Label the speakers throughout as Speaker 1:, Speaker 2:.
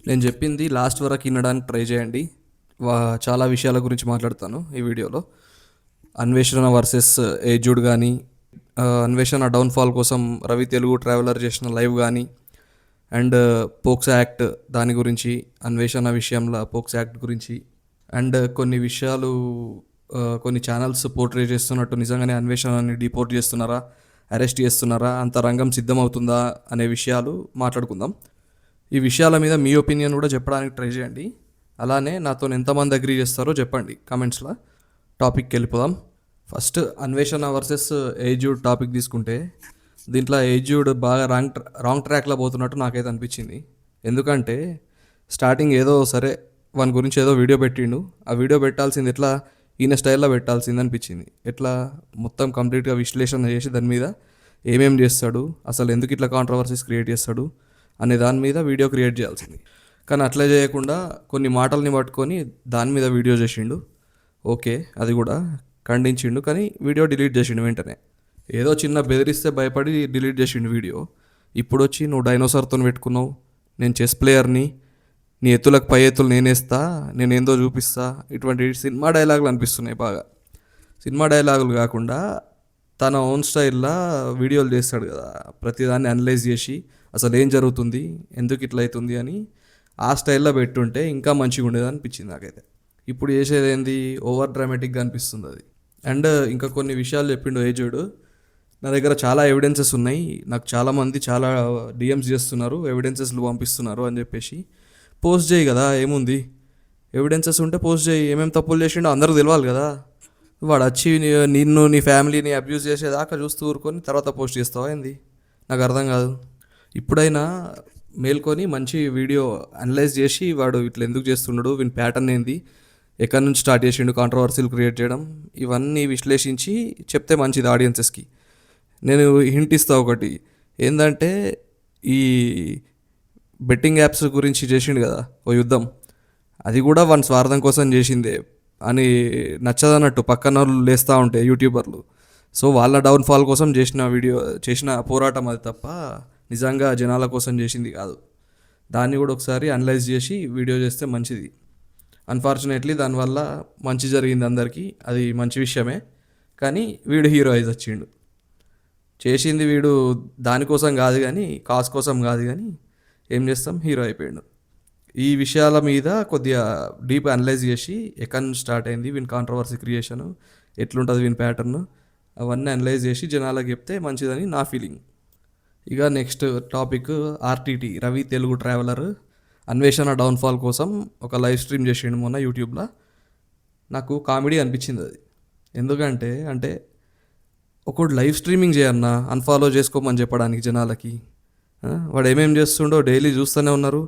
Speaker 1: నేను చెప్పింది లాస్ట్ వరకు వినడానికి ట్రై చేయండి. చాలా విషయాల గురించి మాట్లాడతాను ఈ వీడియోలో. అన్వేషణ వర్సెస్ ఏజుడ్ కానీ, అన్వేషణ డౌన్ఫాల్ కోసం రవి తెలుగు ట్రావెలర్ చేసిన లైవ్ కానీ, అండ్ పోక్సో యాక్ట్ దాని గురించి, అన్వేషణ విషయంలో పోక్సో యాక్ట్ గురించి, అండ్ కొన్ని విషయాలు కొన్ని ఛానల్స్ పోర్ట్రే చేస్తున్నట్టు నిజంగానే అన్వేషణని డిపోర్ట్ చేస్తున్నారా, అరెస్ట్ చేస్తున్నారా, అంత రంగం సిద్ధమవుతుందా అనే విషయాలు మాట్లాడుకుందాం. ఈ విషయాల మీద మీ ఒపీనియన్ కూడా చెప్పడానికి ట్రై చేయండి. అలానే నాతో ఎంతమంది అగ్రీ చేస్తారో చెప్పండి కామెంట్స్లో. టాపిక్కి వెళ్ళిపోదాం. ఫస్ట్ అన్వేషణ వర్సెస్ ఏజ్యూడ్ టాపిక్ తీసుకుంటే, దీంట్లో ఏజ్యూడ్ బాగా రాంగ్ ట్రాక్లో పోతున్నట్టు నాకైతే అనిపించింది. ఎందుకంటే స్టార్టింగ్ ఏదో సరే వాని గురించి ఏదో వీడియో పెట్టిండు, ఆ వీడియో పెట్టాల్సింది ఎట్లా ఈయన స్టైల్లో పెట్టాల్సింది అనిపించింది. ఎట్లా మొత్తం కంప్లీట్గా విశ్లేషణ చేసి దాని మీద ఏమేం చేస్తాడు, అసలు ఎందుకు ఇట్లా కాంట్రవర్సీస్ క్రియేట్ చేస్తాడు అనే దాని మీద వీడియో క్రియేట్ చేయాల్సింది. కానీ అట్లా చేయకుండా కొన్ని మాటల్ని పట్టుకొని దాని మీద వీడియో చేసిండు. ఓకే, అది కూడా ఖండించిండు, కానీ వీడియో డిలీట్ చేసిండు వెంటనే. ఏదో చిన్న బెదిరిస్తే భయపడి డిలీట్ చేసిండు వీడియో. ఇప్పుడు వచ్చి నువ్వు డైనోసార్తో పెట్టుకున్నావు, నేను చెస్ ప్లేయర్ని, నీ ఎత్తులకు పై ఎత్తులు నేనేస్తా, నేనేందో చూపిస్తా, ఇటువంటి సినిమా డైలాగులు అనిపిస్తున్నాయి బాగా. సినిమా డైలాగులు కాకుండా తన ఓన్ స్టైల్లో వీడియోలు చేస్తాడు కదా, ప్రతిదాన్ని అనలైజ్ చేసి అసలు ఏం జరుగుతుంది, ఎందుకు ఇట్లా అవుతుంది అని ఆ స్టైల్లో పెట్టుంటే ఇంకా మంచిగా ఉండేది అనిపించింది నాకైతే. ఇప్పుడు చేసేది ఏంది, ఓవర్ డ్రామాటిక్గా అనిపిస్తుంది అది. అండ్ ఇంకా కొన్ని విషయాలు చెప్పిండు ఏజుడు. నా దగ్గర చాలా ఎవిడెన్సెస్ ఉన్నాయి, నాకు చాలామంది చాలా డిఎమ్స్ చేస్తున్నారు, ఎవిడెన్సెస్లు పంపిస్తున్నారు అని చెప్పేసి. పోస్ట్ చేయి కదా, ఏముంది, ఎవిడెన్సెస్ ఉంటే పోస్ట్ చేయి. ఏమేమి తప్పులు చేసిండో అందరూ తెలియాలి కదా. వాడు వచ్చి నిన్ను నీ ఫ్యామిలీని అబ్యూజ్ చేసేదాకా చూస్తూ ఊరుకొని తర్వాత పోస్ట్ చేస్తావా ఏంది, నాకు అర్థం కాదు. ఇప్పుడైనా మేల్కొని మంచి వీడియో అనలైజ్ చేసి వాడు ఇట్లా ఎందుకు చేస్తున్నాడు, వీని ప్యాటర్న్ ఏంది, ఎక్కడి నుంచి స్టార్ట్ చేసిండు కాంట్రవర్సీలు క్రియేట్ చేయడం, ఇవన్నీ విశ్లేషించి చెప్తే మంచిది ఆడియన్సెస్కి. నేను హింట్ ఇస్తా ఒకటి, ఏంటంటే ఈ బెట్టింగ్ యాప్స్ గురించి చేసిండు కదా ఓ యుద్ధం, అది కూడా వాని స్వార్థం కోసం చేసిందే అని నచ్చదన్నట్టు పక్కన వాళ్ళు లేస్తూ ఉంటే యూట్యూబర్లు. సో వాళ్ళ డౌన్ఫాల్ కోసం చేసిన పోరాటం అది తప్ప నిజంగా జనాల కోసం చేసింది కాదు. దాన్ని కూడా ఒకసారి అనలైజ్ చేసి వీడియో చేస్తే మంచిది. అన్ఫార్చునేట్లీ దానివల్ల మంచి జరిగింది అందరికీ, అది మంచి విషయమే. కానీ వీడు హీరోయిజ్ వచ్చిండు. చేసింది వీడు దానికోసం కాదు కానీ, కాజ్ కోసం కాదు కానీ, ఏం చేస్తాం, హీరో అయిపోయాడు. ఈ విషయాల మీద కొద్దిగా డీప్ అనలైజ్ చేసి ఎక్కడి నుంచి స్టార్ట్ అయింది వీని కాంట్రవర్సీ క్రియేషను, ఎట్లుంటుంది వీని ప్యాటర్న్, అవన్నీ అనలైజ్ చేసి జనాలకు చెప్తే మంచిదని నా ఫీలింగ్. ఇక next topic RTT Ravi Telugu traveller అన్వేషణ డౌన్ఫాల్ కోసం ఒక లైవ్ స్ట్రీమ్ చేసిండు మొన్న యూట్యూబ్లో. నాకు కామెడీ అనిపించింది అది. ఎందుకంటే ఒకడు లైవ్ స్ట్రీమింగ్ చేయన్నా అన్ఫాలో చేసుకోమని చెప్పడానికి జనాలకి, వాడు ఏమేమి చేస్తుండో డైలీ చూస్తూనే ఉన్నారు.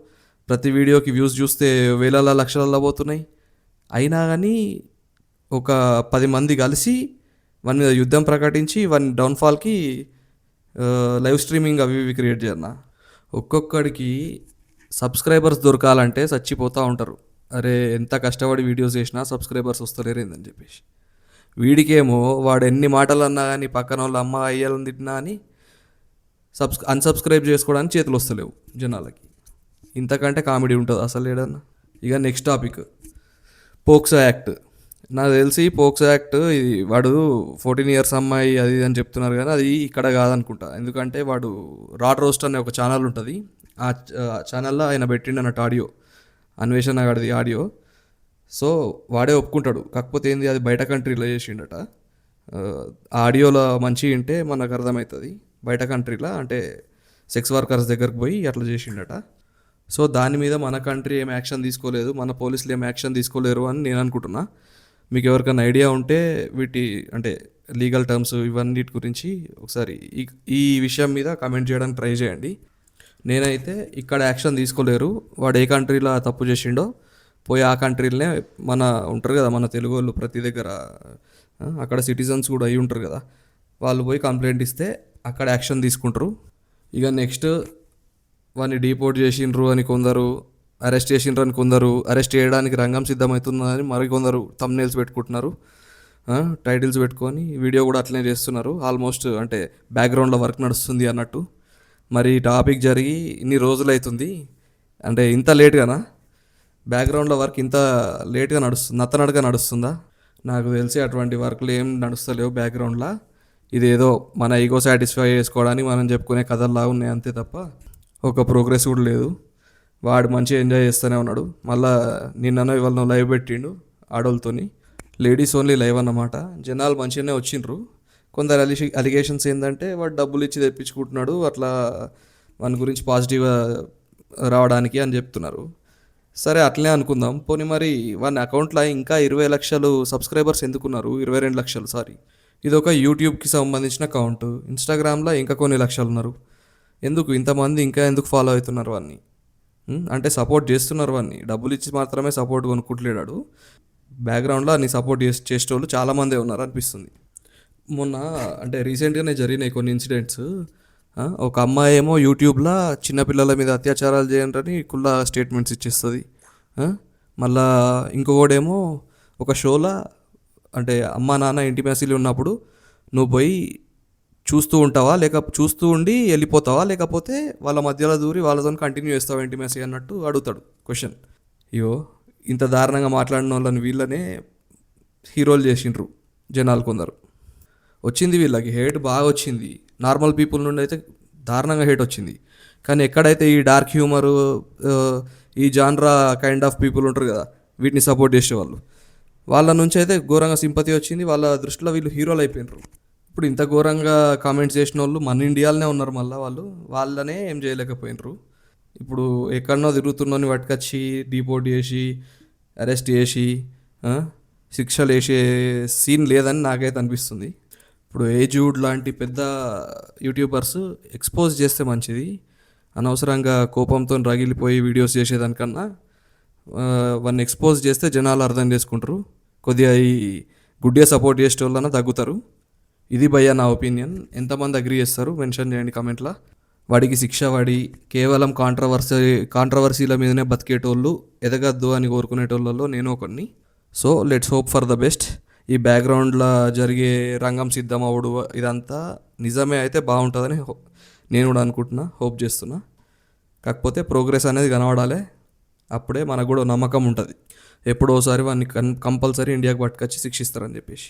Speaker 1: ప్రతి వీడియోకి వ్యూస్ చూస్తే వేలల లక్షలలో పోతున్నాయి. అయినా కానీ ఒక 10 మంది కలిసి వాని మీద యుద్ధం ప్రకటించి వాని డౌన్ఫాల్కి లైవ్ స్ట్రీమింగ్ అవి ఇవి క్రియేట్ చేయన్నా. ఒక్కొక్కడికి సబ్స్క్రైబర్స్ దొరకాలంటే చచ్చిపోతూ ఉంటారు. అరే ఎంత కష్టపడి వీడియోస్ చేసినా సబ్స్క్రైబర్స్ వస్తలేరేందని చెప్పేసి. వీడికేమో వాడు ఎన్ని మాటలు అన్నా కానీ పక్కన వాళ్ళ అమ్మ అయ్యాలని తిట్టినా అని అన్సబ్స్క్రైబ్ చేసుకోవడానికి చేతులు వస్తలేవు జనాలకి. ఇంతకంటే కామెడీ ఉంటుంది అసలు ఏడన్నా. ఇక నెక్స్ట్ టాపిక్ పోక్సో యాక్ట్. నాకు తెలిసి పోక్సో యాక్ట్ ఇది వాడు 14 years అమ్మాయి అది అని చెప్తున్నారు కానీ అది ఇక్కడ కాదనుకుంటా. ఎందుకంటే వాడు రాడ్ రోస్ట్ అనే ఒక ఛానల్ ఉంటుంది, ఆ ఛానల్లో ఆయన పెట్టిండు అన్నట్టు ఆడియో, అన్వేషణ గడిది ఆడియో. సో వాడే ఒప్పుకుంటాడు. కాకపోతే ఏంది, అది బయట కంట్రీలో చేసిండట. ఆడియోలో మంచి వింటే మనకు అర్థమవుతుంది. బయట కంట్రీలో అంటే సెక్స్ వర్కర్స్ దగ్గరకు పోయి అట్లా చేసిండట. సో దాని మీద మన కంట్రీ ఏం యాక్షన్ తీసుకోలేదు, మన పోలీసులు ఏం యాక్షన్ తీసుకోలేరు అని నేను అనుకుంటున్నా. మీకు ఎవరికైనా ఐడియా ఉంటే వీటి అంటే లీగల్ టర్మ్స్ ఇవన్నిటి గురించి ఒకసారి ఈ విషయం మీద కామెంట్ చేయడానికి ట్రై చేయండి. నేనైతే ఇక్కడ యాక్షన్ తీసుకోలేరు, వాడు ఏ కంట్రీలో తప్పు చేసిండో పోయి ఆ కంట్రీలనే మన ఉంటారు కదా మన తెలుగు వాళ్ళు ప్రతి దగ్గర, అక్కడ సిటిజన్స్ కూడా అయి ఉంటారు కదా, వాళ్ళు పోయి కంప్లైంట్ ఇస్తే అక్కడ యాక్షన్ తీసుకుంటారు. ఇక నెక్స్ట్ వాడిని డీపోర్ట్ చేసిండ్రు అని కొందరు, అరెస్ట్ చేసిండ్రు అని కొందరు, అరెస్ట్ చేయడానికి రంగం సిద్ధమవుతుందని మరికొందరు థంబ్నెయిల్స్ పెట్టుకుంటున్నారు, టైటిల్స్ పెట్టుకొని వీడియో కూడా అట్లనే చేస్తున్నారు. ఆల్మోస్ట్ అంటే బ్యాక్గ్రౌండ్లో వర్క్ నడుస్తుంది అన్నట్టు. మరి టాపిక్ జరిగి ఇన్ని రోజులు అవుతుంది, అంటే ఇంత లేట్గానా? బ్యాక్గ్రౌండ్లో వర్క్ ఇంత లేట్గా నడుస్తుంది, నత్తనడగా నడుస్తుందా? నాకు తెలిసి అటువంటి వర్క్లు ఏం నడుస్తలేవు బ్యాక్గ్రౌండ్లో. ఇదేదో మన ఈగో సాటిస్ఫై చేసుకోవడానికి మనం చెప్పుకునే కథల్లా ఉన్నాయి అంతే తప్ప ఒక ప్రోగ్రెస్ కూడా లేదు. వాడు మంచిగా ఎంజాయ్ చేస్తూనే ఉన్నాడు. మళ్ళా నిన్ననో ఇవాళ లైవ్ పెట్టిండు ఆడోళ్ళతోని, లేడీస్ ఓన్లీ లైవ్ అన్నమాట. జనాలు మంచిగానే వచ్చిండ్రు. కొందరు అలిగేషన్స్ ఏంటంటే వాడు డబ్బులు ఇచ్చి తెప్పించుకుంటున్నాడు అట్లా, వాని గురించి పాజిటివ్ రావడానికి అని చెప్తున్నారు. సరే అట్లనే అనుకుందాం. పోనీ మరి వాని అకౌంట్లో ఇంకా 20 లక్షలు సబ్స్క్రైబర్స్ ఎందుకున్నారు? 22 లక్షలు సారీ. ఇది ఒక యూట్యూబ్కి సంబంధించిన అకౌంట్. ఇన్స్టాగ్రామ్లో ఇంకా కొన్ని లక్షలు ఉన్నారు. ఎందుకు ఇంతమంది ఇంకా ఎందుకు ఫాలో అవుతున్నారు వాన్ని? అంటే సపోర్ట్ చేస్తున్నారు వాన్ని, డబ్బులు ఇచ్చి మాత్రమే సపోర్ట్ కొనుక్కుంటలేడాడు. బ్యాక్గ్రౌండ్లో అన్ని సపోర్ట్ చేసేటోళ్ళు చాలామందే ఉన్నారు అనిపిస్తుంది. మొన్న అంటే రీసెంట్గానే జరిగినాయి కొన్ని ఇన్సిడెంట్స్. ఒక అమ్మాయి ఏమో యూట్యూబ్లో చిన్నపిల్లల మీద అత్యాచారాలు చేయండి కుల్లా స్టేట్మెంట్స్ ఇచ్చేస్తుంది. మళ్ళా ఇంకొకడేమో ఒక షోలో అంటే అమ్మా నాన్న ఇంటిమేసీలు ఉన్నప్పుడు నువ్వు పోయి చూస్తూ ఉంటావా, చూస్తూ ఉండి వెళ్ళిపోతావా, లేకపోతే వాళ్ళ మధ్యలో దూరి వాళ్ళతో కంటిన్యూ చేస్తావా ఇంటిమేసీ అన్నట్టు అడుగుతాడు క్వశ్చన్. అయ్యో, ఇంత దారుణంగా మాట్లాడిన వాళ్ళని వీళ్ళనే హీరోలు చేసిండ్రు జనాలు కొందరు. వచ్చింది వీళ్ళకి హేట్ బాగా వచ్చింది. నార్మల్ పీపుల్ నుండి అయితే దారుణంగా హేట్ వచ్చింది. కానీ ఎక్కడైతే ఈ డార్క్ హ్యూమరు, ఈ జాన్రా కైండ్ ఆఫ్ పీపుల్ ఉంటారు కదా, వీటిని సపోర్ట్ చేసేవాళ్ళు, వాళ్ళ నుంచి అయితే ఘోరంగా సింపతి వచ్చింది. వాళ్ళ దృష్టిలో వీళ్ళు హీరోలు అయిపోయినారు. ఇప్పుడు ఇంత ఘోరంగా కామెంట్స్ చేసిన వాళ్ళు మన ఇండియాలోనే ఉన్నారు. మళ్ళీ వాళ్ళనే ఏం చేయలేకపోయినరు. ఇప్పుడు ఎక్కడనో తిరుగుతున్నోని పట్టుకొచ్చి డిపోర్ట్ చేసి అరెస్ట్ చేసి శిక్షలు వేసే సీన్ లేదని నాకైతే అనిపిస్తుంది. ఇప్పుడు ఏజూడ్ లాంటి పెద్ద యూట్యూబర్స్ ఎక్స్పోజ్ చేస్తే మంచిది. అనవసరంగా కోపంతో రగిలిపోయి వీడియోస్ చేసేదానికన్నా వాడిని ఎక్స్పోజ్ చేస్తే జనాలు అర్థం చేసుకుంటారు. కొద్దిగా ఈ గుడ్డిగా సపోర్ట్ చేసే వాళ్ళన్నా తగ్గుతారు. ఇది భయ్యా నా ఒపీనియన్. ఎంతమంది అగ్రీ చేస్తారు మెన్షన్ చేయండి కామెంట్లో. వాడికి శిక్ష పడి కేవలం కాంట్రవర్సీల మీదనే బతికేటోళ్ళు, ఎదగద్దు అని కోరుకునేటోళ్ళలో నేను ఒకడిని. So let's hope for the best. ఈ బ్యాక్గ్రౌండ్లో జరిగే రంగం సిద్ధం అవ్వడు ఇదంతా నిజమే అయితే బాగుంటుందని నేను కూడా అనుకుంటున్నా, హోప్ చేస్తున్నా. కాకపోతే ప్రోగ్రెస్ అనేది కనబడాలి. అప్పుడే మనకు కూడా నమ్మకం ఉంటుంది ఎప్పుడోసారి వాడిని కంపల్సరీ ఇండియాకి పట్టుకొచ్చి శిక్షిస్తారని చెప్పేసి.